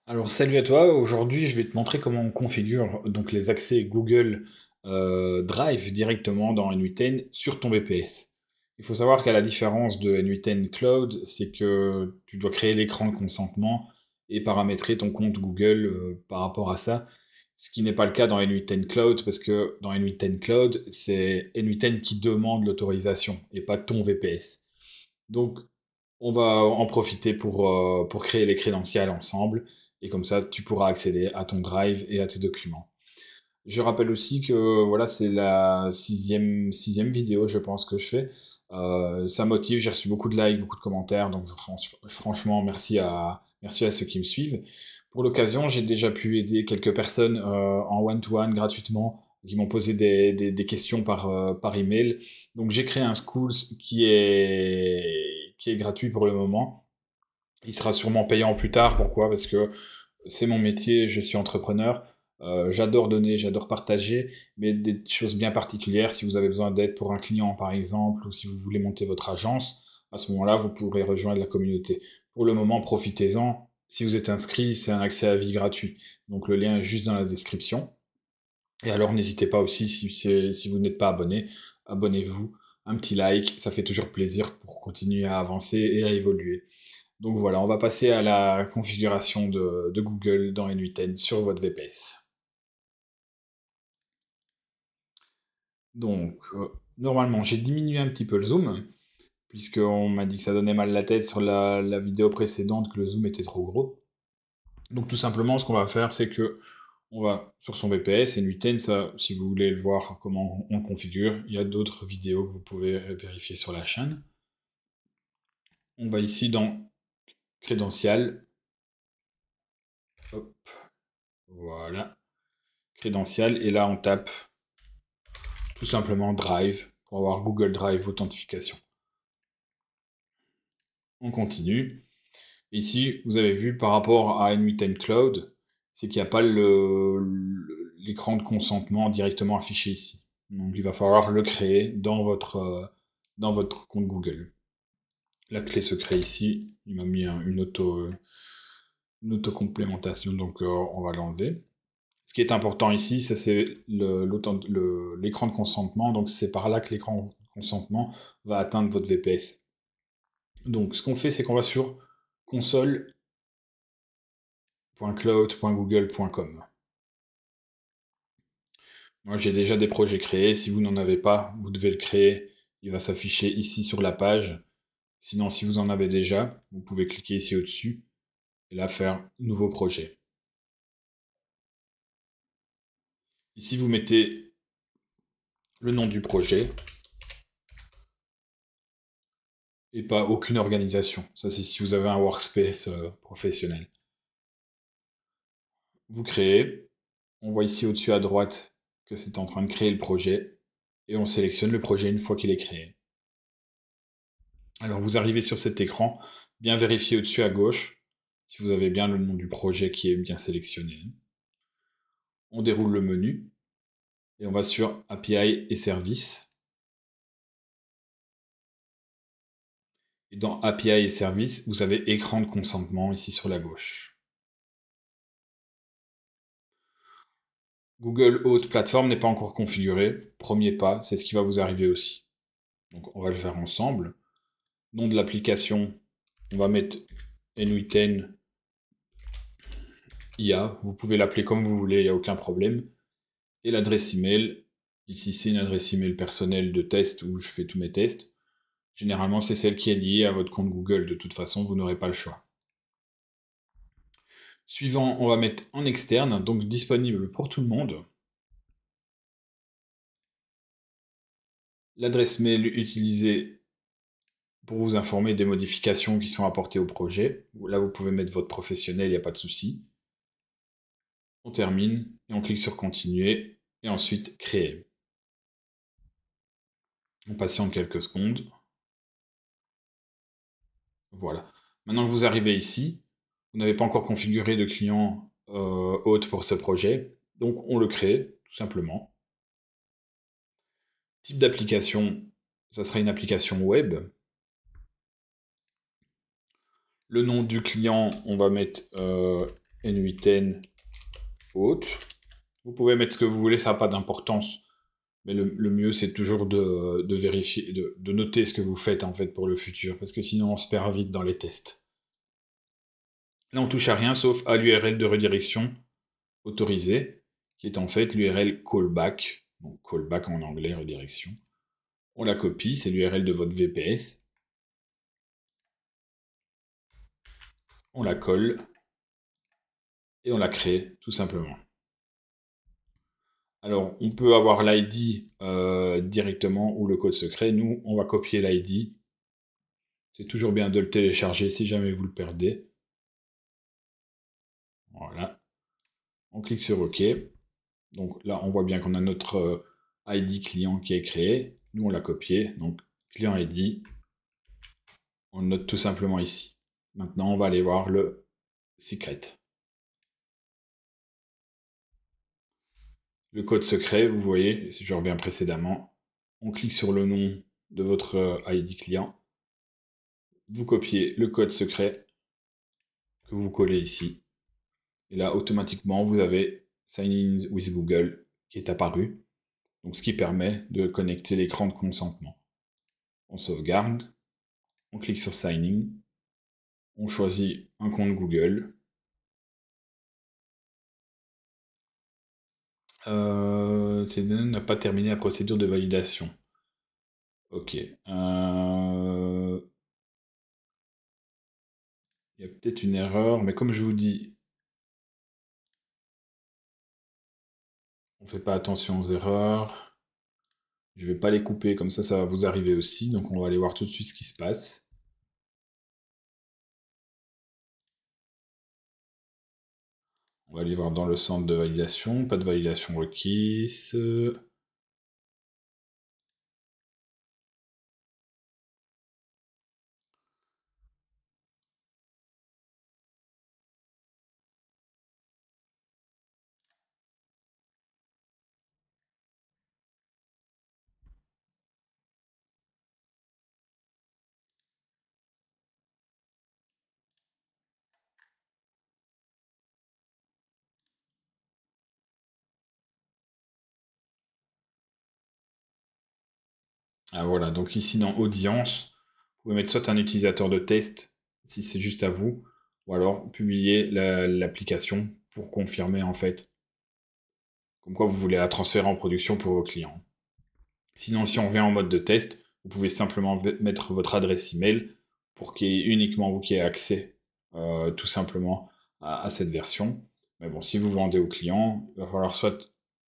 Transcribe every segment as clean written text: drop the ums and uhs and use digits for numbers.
Alors salut à toi, aujourd'hui je vais te montrer comment on configure donc les accès Google Drive directement dans N8N sur ton VPS. Il faut savoir qu'à la différence de N8N Cloud, c'est que tu dois créer l'écran de consentement et paramétrer ton compte Google par rapport à ça, ce qui n'est pas le cas dans N8N Cloud parce que dans N8N Cloud, c'est N8N qui demande l'autorisation et pas ton VPS. Donc, on va en profiter pour créer les crédentials ensemble, et comme ça, tu pourras accéder à ton Drive et à tes documents. Je rappelle aussi que voilà, c'est la sixième vidéo, je pense, que je fais. Ça motive, j'ai reçu beaucoup de likes, beaucoup de commentaires, donc franchement, merci à ceux qui me suivent. Pour l'occasion, j'ai déjà pu aider quelques personnes en one-to-one gratuitement, qui m'ont posé des questions par email. Donc j'ai créé un Schools qui est gratuit pour le moment. Il sera sûrement payant plus tard. Pourquoi? Parce que c'est mon métier, je suis entrepreneur. J'adore donner, j'adore partager, mais des choses bien particulières, si vous avez besoin d'aide pour un client par exemple, ou si vous voulez monter votre agence, à ce moment-là, vous pourrez rejoindre la communauté. Pour le moment, profitez-en. Si vous êtes inscrit, c'est un accès à vie gratuit. Donc le lien est juste dans la description. Et alors n'hésitez pas aussi, si vous n'êtes pas abonné, abonnez-vous. Un petit like, ça fait toujours plaisir pour continuer à avancer et à évoluer. Donc voilà, on va passer à la configuration de Google dans N8N sur votre VPS. Donc, normalement, j'ai diminué un petit peu le zoom, puisqu'on m'a dit que ça donnait mal la tête sur la vidéo précédente, que le zoom était trop gros. Donc tout simplement, ce qu'on va faire, c'est que on va sur son VPS, N8N, ça, si vous voulez le voir comment on le configure, il y a d'autres vidéos que vous pouvez vérifier sur la chaîne. On va ici dans Crédential, hop, voilà, Crédential, et là on tape tout simplement Drive pour avoir Google Drive Authentification. On continue. Ici, vous avez vu par rapport à N8N Cloud, c'est qu'il n'y a pas l'écran de consentement directement affiché ici. Donc il va falloir le créer dans votre compte Google. La clé se crée ici. Il m'a mis une auto-complémentation, donc on va l'enlever. Ce qui est important ici, c'est l'écran de consentement. Donc c'est par là que l'écran de consentement va atteindre votre VPS. Donc ce qu'on fait, c'est qu'on va sur console.cloud.google.com. Moi j'ai déjà des projets créés. Si vous n'en avez pas, vous devez le créer. Il va s'afficher ici sur la page. Sinon, si vous en avez déjà, vous pouvez cliquer ici au-dessus et là faire nouveau projet. Ici, vous mettez le nom du projet et pas aucune organisation. Ça, c'est si vous avez un workspace professionnel. Vous créez. On voit ici au-dessus à droite que c'est en train de créer le projet et on sélectionne le projet une fois qu'il est créé. Alors vous arrivez sur cet écran, bien vérifier au-dessus à gauche si vous avez bien le nom du projet qui est bien sélectionné. On déroule le menu et on va sur API et services. Et dans API et services, vous avez écran de consentement ici sur la gauche. Google Auth Platform n'est pas encore configuré. Premier pas, c'est ce qui va vous arriver aussi. Donc on va le faire ensemble. Nom de l'application, on va mettre N8N IA. Vous pouvez l'appeler comme vous voulez, il n'y a aucun problème. Et l'adresse email, ici c'est une adresse email personnelle de test où je fais tous mes tests. Généralement c'est celle qui est liée à votre compte Google, de toute façon vous n'aurez pas le choix. Suivant, on va mettre en externe, donc disponible pour tout le monde. L'adresse mail utilisée pour vous informer des modifications qui sont apportées au projet. Là, vous pouvez mettre votre professionnel, il n'y a pas de souci. On termine et on clique sur continuer et ensuite créer. On patiente quelques secondes. Voilà. Maintenant que vous arrivez ici, vous n'avez pas encore configuré de client hôte pour ce projet, donc on le crée tout simplement. Type d'application, ça sera une application web. Le nom du client, on va mettre N8N haute. Vous pouvez mettre ce que vous voulez, ça n'a pas d'importance. Mais le mieux, c'est toujours de vérifier, de noter ce que vous faites en fait pour le futur, parce que sinon on se perd vite dans les tests. Là, on touche à rien sauf à l'URL de redirection autorisée, qui est en fait l'URL callback, donc callback en anglais, redirection. On la copie, c'est l'URL de votre VPS. On la colle et on la crée tout simplement. Alors, on peut avoir l'ID directement ou le code secret. Nous, on va copier l'ID. C'est toujours bien de le télécharger si jamais vous le perdez. Voilà. On clique sur OK. Donc là, on voit bien qu'on a notre ID client qui est créé. Nous, on l'a copié. Donc, client ID. On le note tout simplement ici. Maintenant, on va aller voir le secret. Le code secret, vous voyez, si je reviens précédemment, on clique sur le nom de votre ID client. Vous copiez le code secret que vous collez ici. Et là, automatiquement, vous avez Sign in with Google qui est apparu. Donc, ce qui permet de connecter l'écran de consentement. On sauvegarde. On clique sur Sign in. On choisit un compte Google. CDN n'a pas terminé la procédure de validation. Ok. Il y a peut-être une erreur, mais comme je vous dis, on ne fait pas attention aux erreurs. Je ne vais pas les couper, comme ça va vous arriver aussi. Donc on va aller voir tout de suite ce qui se passe. On va aller voir dans le centre de validation. Pas de validation requise. Ah voilà, donc ici dans Audience, vous pouvez mettre soit un utilisateur de test, si c'est juste à vous, ou alors publier l'application pour confirmer en fait, comme quoi vous voulez la transférer en production pour vos clients. Sinon, si on vient en mode de test, vous pouvez simplement mettre votre adresse email pour qu'il y ait uniquement vous qui ayez accès tout simplement à cette version. Mais bon, si vous vendez aux clients, il va falloir soit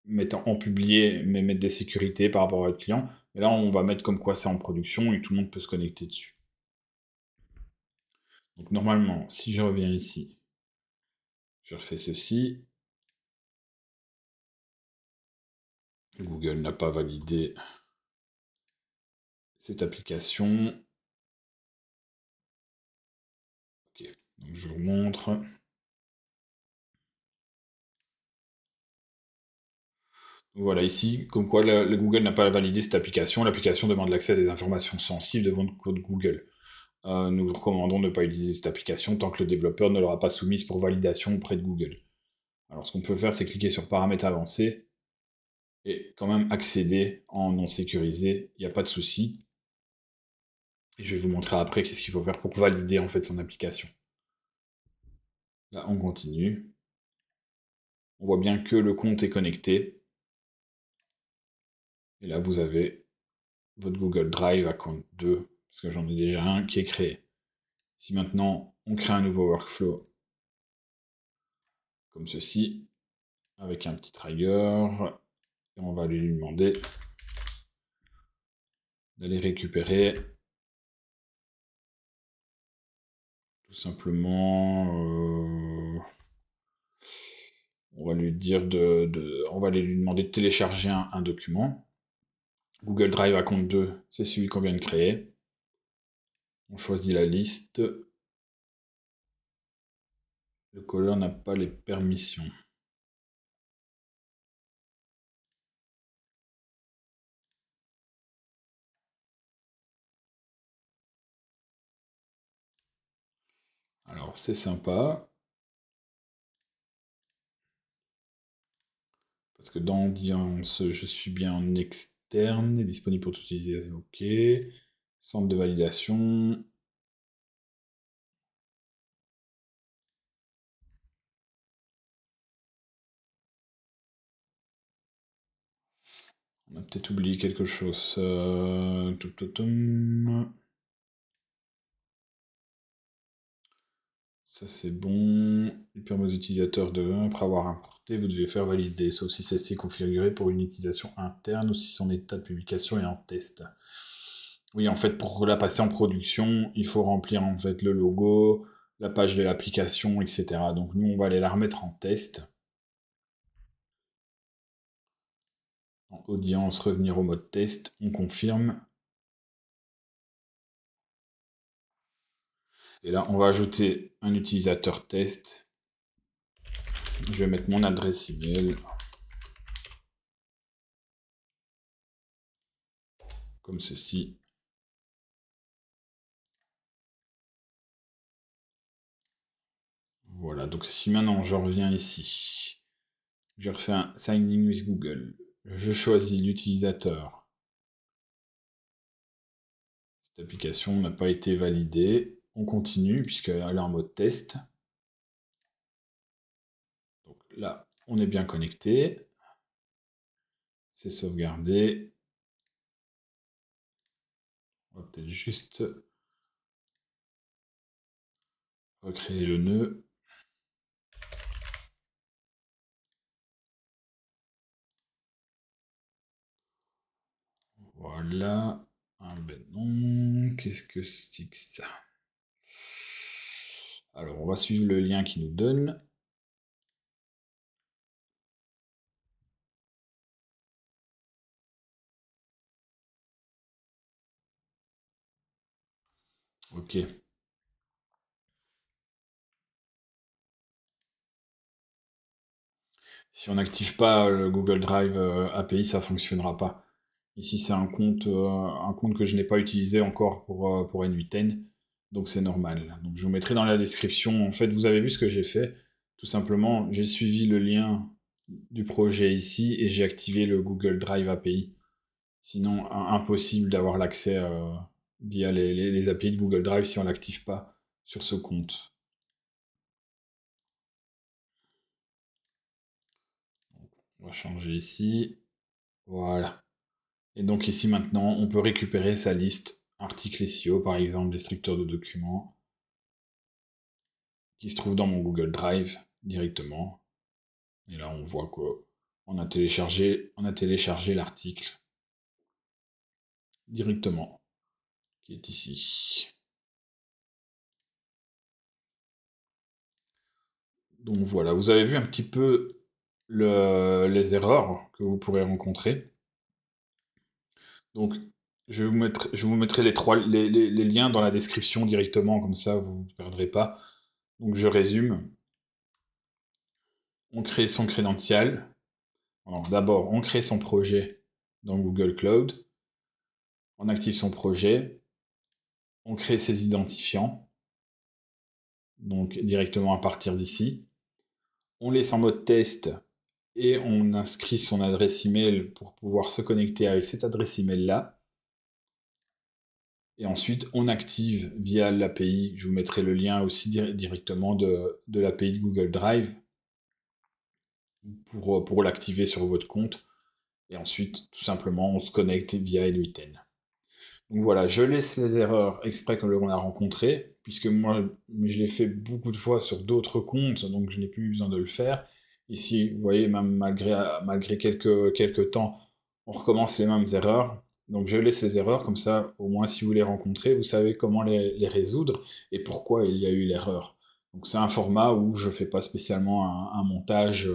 mettre en publié, mais mettre des sécurités par rapport à votre client. Et là, on va mettre comme quoi c'est en production et tout le monde peut se connecter dessus. Donc normalement, si je reviens ici, je refais ceci. Google n'a pas validé cette application. Ok, donc je vous montre. Voilà, ici, comme quoi le Google n'a pas validé cette application. L'application demande l'accès à des informations sensibles devant le code Google. Nous vous recommandons de ne pas utiliser cette application tant que le développeur ne l'aura pas soumise pour validation auprès de Google. Alors, ce qu'on peut faire, c'est cliquer sur Paramètres avancés et quand même accéder en non sécurisé. Il n'y a pas de souci. Et je vais vous montrer après qu'est-ce qu'il faut faire pour valider en fait son application. Là, on continue. On voit bien que le compte est connecté. Et là, vous avez votre Google Drive à compte 2, parce que j'en ai déjà un qui est créé. Si maintenant on crée un nouveau workflow comme ceci, avec un petit trigger, et on va lui demander d'aller récupérer tout simplement, on va lui dire on va lui demander de télécharger un document. Google Drive à compte 2, c'est celui qu'on vient de créer. On choisit la liste. Le caller n'a pas les permissions. Alors c'est sympa. Parce que dans Audience, je suis bien en externe, et disponible pour tout utiliser, ok. Centre de validation. On a peut-être oublié quelque chose. Ça c'est bon. Il permet aux utilisateurs de, après avoir importé, vous devez faire valider, sauf si celle-ci est configurée pour une utilisation interne ou si son état de publication est en test. Oui, en fait, pour la passer en production, il faut remplir en fait le logo, la page de l'application, etc. Donc nous, on va aller la remettre en test. En audience, revenir au mode test, on confirme. Et là, on va ajouter un utilisateur test. Je vais mettre mon adresse email. Comme ceci. Voilà, donc si maintenant je reviens ici, je refais un Sign in with Google, je choisis l'utilisateur. Cette application n'a pas été validée. On continue puisqu'elle est en mode test. Donc là, on est bien connecté. C'est sauvegardé. On va peut-être juste recréer le nœud. Voilà. Ah ben non, qu'est-ce que c'est que ça? Alors, on va suivre le lien qu'il nous donne. Ok. Si on n'active pas le Google Drive API, ça fonctionnera pas. Ici, c'est un compte que je n'ai pas utilisé encore pour N8N, donc c'est normal. Donc je vous mettrai dans la description. En fait, vous avez vu ce que j'ai fait. Tout simplement, j'ai suivi le lien du projet ici et j'ai activé le Google Drive API. Sinon, impossible d'avoir l'accès via les API de Google Drive si on l'active pas sur ce compte. On va changer ici. Voilà. Et donc ici maintenant, on peut récupérer sa liste articles SEO, par exemple, destructeurs de documents, qui se trouve dans mon Google Drive directement. Et là, on voit qu'on a téléchargé l'article directement, qui est ici. Donc voilà, vous avez vu un petit peu les erreurs que vous pourrez rencontrer. Donc, je vous mettrai les liens dans la description directement, comme ça vous ne perdrez pas. Donc je résume. On crée son credential. Alors d'abord, on crée son projet dans Google Cloud. On active son projet. On crée ses identifiants. Donc directement à partir d'ici. On laisse en mode test et on inscrit son adresse email pour pouvoir se connecter avec cette adresse email là. Et ensuite, on active via l'API. Je vous mettrai le lien aussi directement de l'API de Google Drive pour l'activer sur votre compte. Et ensuite, tout simplement, on se connecte via N8N. Donc voilà, je laisse les erreurs exprès comme on a rencontré, puisque moi, je l'ai fait beaucoup de fois sur d'autres comptes, donc je n'ai plus besoin de le faire. Ici, vous voyez, même malgré quelques temps, on recommence les mêmes erreurs. Donc je laisse les erreurs, comme ça, au moins si vous les rencontrez, vous savez comment les résoudre et pourquoi il y a eu l'erreur. Donc c'est un format où je ne fais pas spécialement un montage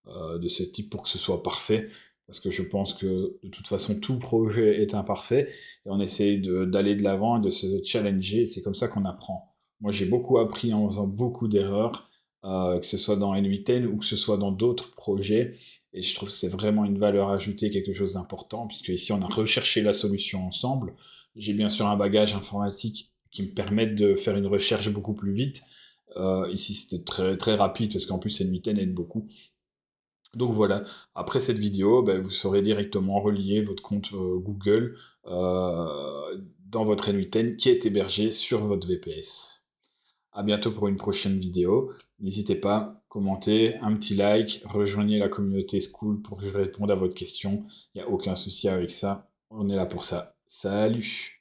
de ce type pour que ce soit parfait, parce que je pense que de toute façon tout projet est imparfait et on essaye d'aller de l'avant et de se challenger, c'est comme ça qu'on apprend. Moi j'ai beaucoup appris en faisant beaucoup d'erreurs, que ce soit dans N8N ou que ce soit dans d'autres projets, et je trouve que c'est vraiment une valeur ajoutée, quelque chose d'important, puisque ici on a recherché la solution ensemble. J'ai bien sûr un bagage informatique qui me permet de faire une recherche beaucoup plus vite. Ici c'était très, très rapide, parce qu'en plus N8N aide beaucoup. Donc voilà, après cette vidéo, ben, vous saurez directement relier votre compte Google dans votre N8N qui est hébergé sur votre VPS. À bientôt pour une prochaine vidéo. N'hésitez pas, commentez, un petit like, rejoignez la communauté School pour que je réponde à votre question. Il n'y a aucun souci avec ça. On est là pour ça. Salut!